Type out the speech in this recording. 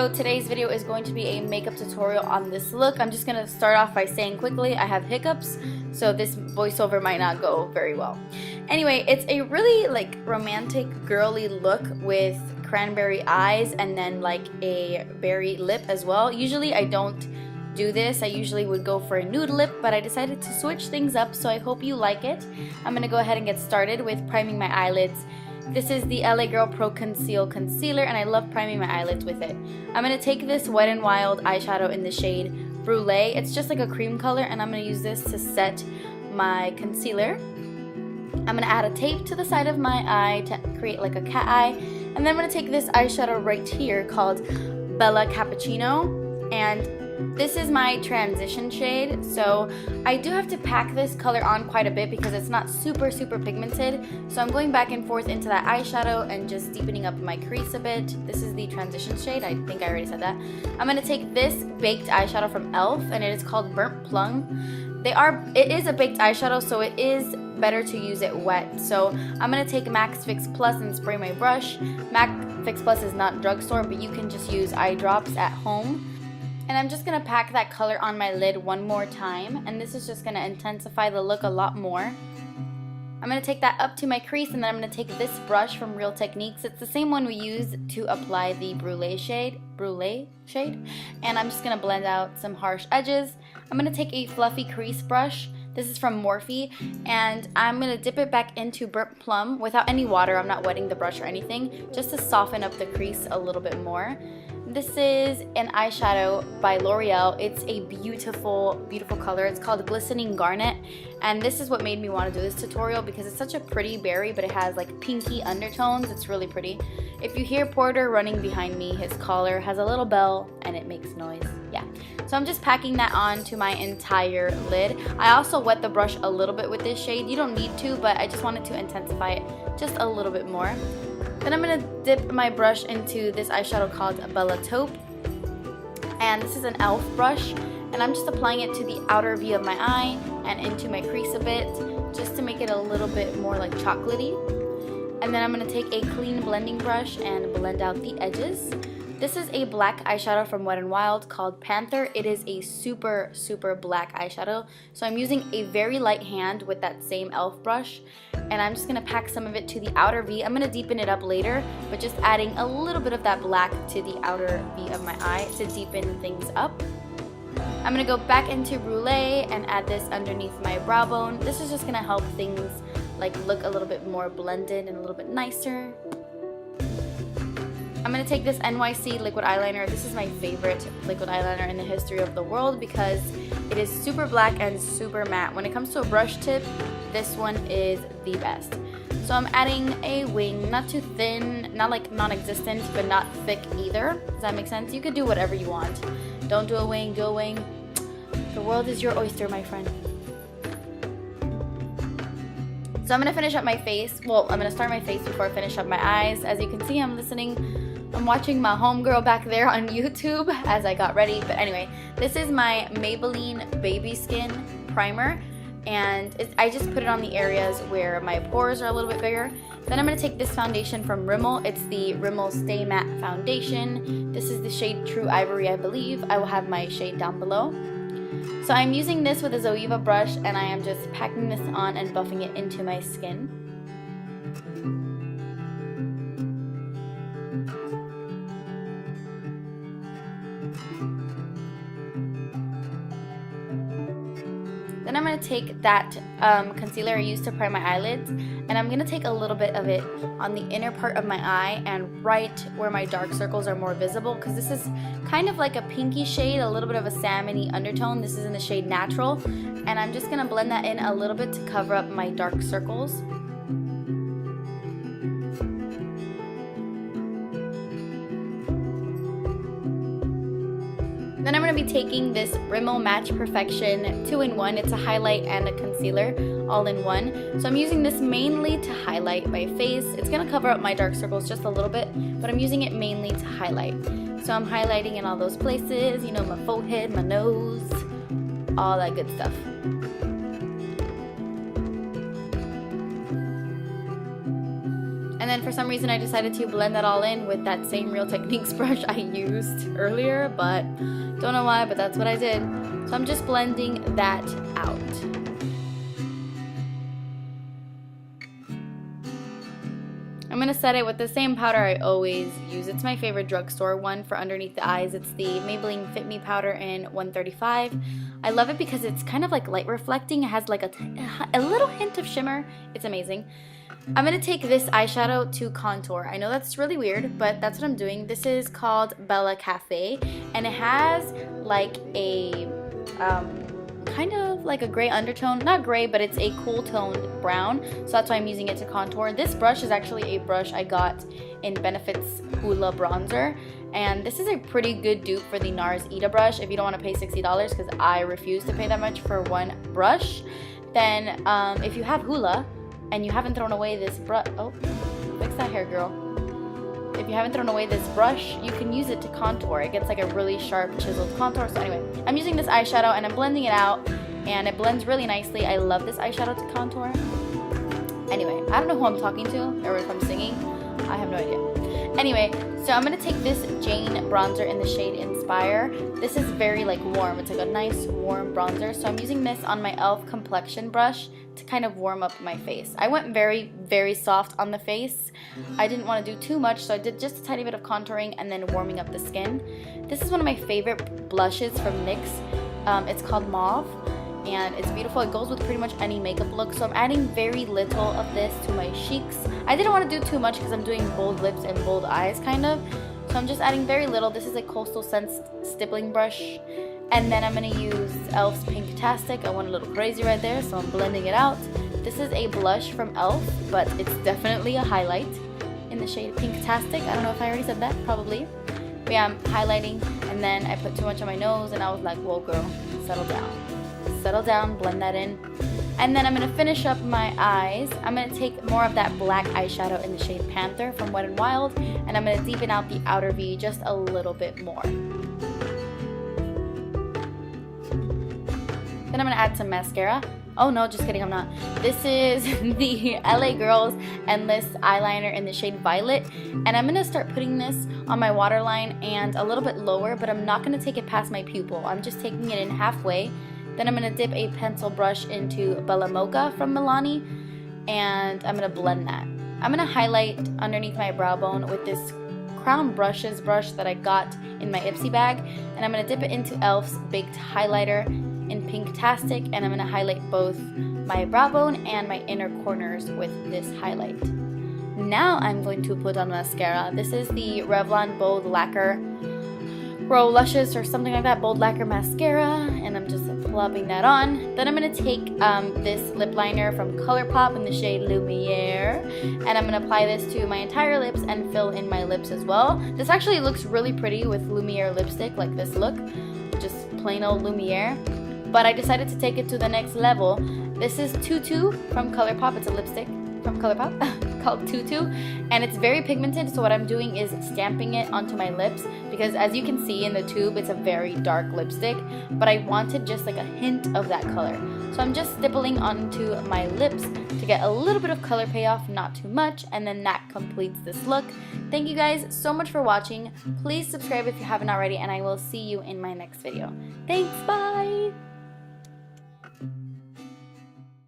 So today's video is going to be a makeup tutorial on this look. I'm just going to start off by saying quickly I have hiccups, so this voiceover might not go very well. Anyway, it's a really like romantic girly look with cranberry eyes and then like a berry lip as well. Usually I don't do this. I usually would go for a nude lip, but I decided to switch things up, so I hope you like it. I'm going to go ahead and get started with priming my eyelids. This is the LA Girl Pro Conceal Concealer, and I love priming my eyelids with it. I'm going to take this Wet n Wild eyeshadow in the shade Brûlée. It's just like a cream color, and I'm going to use this to set my concealer. I'm going to add a tape to the side of my eye to create like a cat eye. And then I'm going to take this eyeshadow right here called Bella Cappuccino, and this is my transition shade, so I do have to pack this color on quite a bit because it's not super pigmented. So I'm going back and forth into that eyeshadow and just deepening up my crease a bit. This is the transition shade. I think I already said that. I'm going to take this baked eyeshadow from e.l.f. and it is called Burnt Plum. It is a baked eyeshadow, so it is better to use it wet. So I'm going to take MAC Fix Plus and spray my brush. MAC Fix Plus is not drugstore, but you can just use eye drops at home. And I'm just going to pack that color on my lid one more time, and this is just going to intensify the look a lot more. I'm going to take that up to my crease, and then I'm going to take this brush from Real Techniques. It's the same one we used to apply the Brûlée shade, and I'm just going to blend out some harsh edges. I'm going to take a fluffy crease brush. This is from Morphe, and I'm going to dip it back into Burnt Plum without any water. I'm not wetting the brush or anything, just to soften up the crease a little bit more. This is an eyeshadow by Loreal. It's a beautiful color. It's called Glistening Garnet, and this is what made me want to do this tutorial because it's such a pretty berry, but it has like pinky undertones. It's really pretty. If you hear Porter running behind me, his collar has a little bell and it makes noise. Yeah. So I'm just packing that on to my entire lid. I also wet the brush a little bit with this shade. You don't need to, but I just wanted to intensify it just a little bit more. Then I'm going to dip my brush into this eyeshadow called Bella Taupe, and this is an e.l.f. brush, and I'm just applying it to the outer V of my eye and into my crease a bit just to make it a little bit more like chocolatey. And then I'm going to take a clean blending brush and blend out the edges. This is a black eyeshadow from Wet n Wild called Panther. It is a super black eyeshadow, so I'm using a very light hand with that same e.l.f. brush, and I'm just going to pack some of it to the outer V. I'm going to deepen it up later, but just adding a little bit of that black to the outer V of my eye to deepen things up. I'm going to go back into Brûlée and add this underneath my brow bone. This is just going to help things like look a little bit more blended and a little bit nicer. I'm going to take this NYC liquid eyeliner. This is my favorite liquid eyeliner in the history of the world because it is super black and super matte. When it comes to a brush tip, this one is the best. So I'm adding a wing, not too thin, not like non-existent, but not thick either. Does that make sense? You could do whatever you want. Don't do a wing, do a wing. The world is your oyster, my friend. So I'm going to finish up my face. Well, I'm going to start my face before I finish up my eyes. As you can see, I'm watching my homegirl back there on YouTube as I got ready. But anyway, this is my Maybelline Baby Skin Primer, and I just put it on the areas where my pores are a little bit bigger. Then I'm going to take this foundation from Rimmel. It's the Rimmel Stay Matte Foundation. This is the shade True Ivory, I believe. I will have my shade down below. So I'm using this with a Zoeva brush, and I am just packing this on and buffing it into my skin. Then I'm going to take that concealer I used to prime my eyelids, and I'm going to take a little bit of it on the inner part of my eye and right where my dark circles are more visible, because this is kind of like a pinky shade, a little bit of a salmony undertone. This is in the shade Natural, and I'm just going to blend that in a little bit to cover up my dark circles. Then I'm going to be taking this Rimmel Match Perfection 2-in-1. It's a highlight and a concealer all in one. So I'm using this mainly to highlight my face. It's going to cover up my dark circles just a little bit, but I'm using it mainly to highlight. So I'm highlighting in all those places, you know, my forehead, my nose, all that good stuff. And then for some reason I decided to blend that all in with that same Real Techniques brush I used earlier, but don't know why, but that's what I did. So I'm just blending that out. I'm going to set it with the same powder I always use. It's my favorite drugstore one for underneath the eyes. It's the Maybelline Fit Me powder in 135. I love it because it's kind of like light reflecting. It has like a little hint of shimmer. It's amazing. I'm going to take this eyeshadow to contour. I know that's really weird, but that's what I'm doing. This is called Bella Cafe, and it has like a kind of like a gray undertone. Not gray, but it's a cool toned brown, so that's why I'm using it to contour. This brush is actually a brush I got in Benefit's Hoola bronzer, and this is a pretty good dupe for the NARS Ita brush if you don't want to pay $60, because I refuse to pay that much for one brush. Then if you have Hoola and you haven't thrown away this brush, oh, fix that hair, girl. If you haven't thrown away this brush, you can use it to contour. It gets like a really sharp chiseled contour. So anyway, I'm using this eyeshadow and I'm blending it out, and it blends really nicely. I love this eyeshadow to contour. Anyway, I don't know who I'm talking to or if I'm singing. I have no idea. Anyway, so I'm going to take this Jane bronzer in the shade Inspire. This is very like warm. It's like a nice warm bronzer. So I'm using this on my e.l.f. complexion brush to kind of warm up my face. I went very, very soft on the face. I didn't want to do too much, so I did just a tiny bit of contouring and then warming up the skin. This is one of my favorite blushes from NYX. It's called Mauve, and it's beautiful. It goes with pretty much any makeup look, so I'm adding very little of this to my cheeks. I didn't want to do too much because I'm doing bold lips and bold eyes kind of, so I'm just adding very little. This is a Coastal Scents stippling brush, and then I'm going to use e.l.f.'s Pinktastic. I went a little crazy right there, so I'm blending it out. This is a blush from e.l.f., but it's definitely a highlight in the shade Pinktastic. I don't know if I already said that, probably. But yeah, I'm highlighting, and then I put too much on my nose, and I was like, whoa girl, settle down. Settle down, blend that in. And then I'm going to finish up my eyes. I'm going to take more of that black eyeshadow in the shade Panther from Wet n Wild, and I'm going to deepen out the outer V just a little bit more. Then I'm going to add some mascara. Oh no, just kidding, I'm not. This is the LA Girls Endless Eyeliner in the shade Violet, and I'm going to start putting this on my waterline and a little bit lower, but I'm not going to take it past my pupil. I'm just taking it in halfway. Then I'm going to dip a pencil brush into Bella Mocha from Milani, and I'm going to blend that. I'm going to highlight underneath my brow bone with this Crown Brushes brush that I got in my Ipsy bag, and I'm going to dip it into e.l.f.'s Baked Highlighter in Pinktastic, and I'm going to highlight both my brow bone and my inner corners with this highlight. Now I'm going to put on mascara. This is the Revlon Bold Laquer Grow Luscious or something like that, Bold Lacquer Mascara, and I'm just plopping that on. Then I'm going to take this lip liner from ColourPop in the shade Lumiere, and I'm going to apply this to my entire lips and fill in my lips as well. This actually looks really pretty with Lumiere lipstick, like this look, just plain old Lumiere. But I decided to take it to the next level. This is Tutu from ColourPop. It's a lipstick from ColourPop called Tutu, and it's very pigmented, so what I'm doing is stamping it onto my lips, because as you can see in the tube, it's a very dark lipstick, but I wanted just like a hint of that color. So I'm just stippling onto my lips to get a little bit of color payoff, not too much, and then that completes this look. Thank you guys so much for watching. Please subscribe if you haven't already, and I will see you in my next video. Thanks, bye!